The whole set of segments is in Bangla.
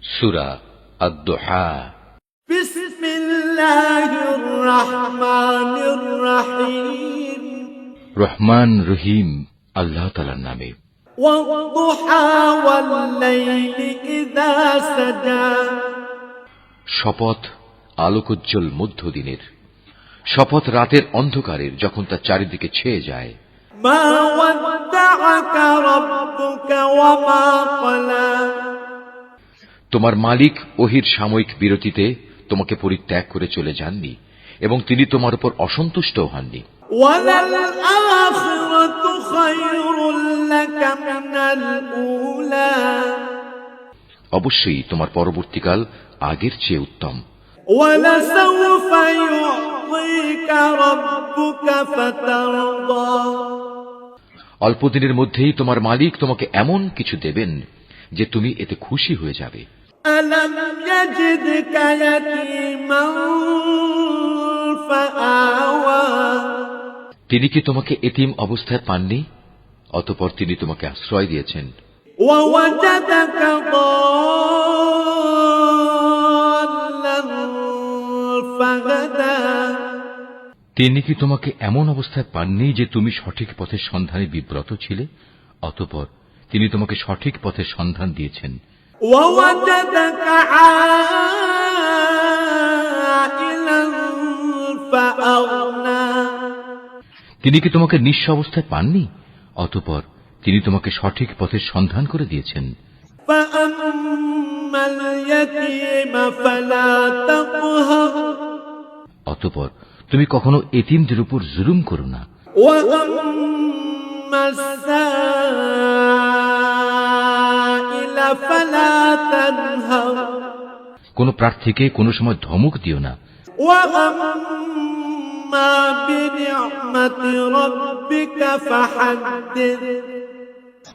সূরা আদ-দুহা। বিসমিল্লাহির রহমানির রহিম। রহমান রহিম আল্লাহ তাআলার নামে। ওয়াদ-দুহা ওয়াল-লাইলি ইযা সাজা। শপথ আলোকোজ্জ্বল মধ্যদিনের, শপথ রাতের অন্ধকারের যখন তা চারিদিকে ছেয়ে যায়। মা ওয়াদ্দাআকা রাব্বুকা ওয়া মা ক্বালা। তোমার মালিক ওহীর সাময়িক বিরতিতে তোমাকে পরিত্যাগ করে চলে যাননি এবং তিনি তোমার উপর অসন্তুষ্ট হননি। ওয়ালাল আখিরাতু খায়রুল লাকা মিনাল উলা। অবশ্যই তোমার পরবর্তীকাল আগের চেয়ে উত্তম। ওয়ালাসাউফা ইউ'তিকা রাব্বুকা ফাতারদা। অল্পদিনের মধ্যেই তোমার মালিক তোমাকে এমন কিছু দেবেন যে তুমি এতে খুশি হয়ে যাবে। আলাম ইয়াজিদকা ইয়াতীমান ফাআওয়া। তিনি কি তোমাকে এতিম অবস্থায় পাননি? অতঃপর তিনি তোমাকে আশ্রয় দিয়েছেন। ওয়াওয়াজাদাকা দাল্লান ফাহাদা। তিনি কি তোমাকে এমন অবস্থায় পাননি যে তুমি সঠিক পথের সন্ধানে বিব্রত ছিলে? অতঃপর তিনি তোমাকে সঠিক পথের সন্ধান দিয়েছেন। ওয়াওয়াজাদাকা আইলান ফাআগনা। তিনি কি তোমাকে নিঃস্ব অবস্থায় পাননি? অতঃপর তিনি তোমাকে সঠিক পথের সন্ধান করে দিয়েছেন। ফাআম্মাল ইয়াতীমা ফালা তাকহার। অতঃপর তুমি কখনো এতিমদের উপর জুলুম করো না। ওয়াম্মাস সাইলা ফালা তানহার। কোন প্রার্থীকে কোনো সময় ধমক দিও না। ওয়াম্মা বিনি'মাতি রাব্বিকা ফাহাদ্দিস।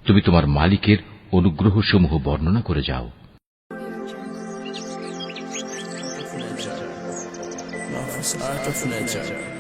তুমি তোমার মালিকের অনুগ্রহসমূহ বর্ণনা করে যাও। Art of Nature.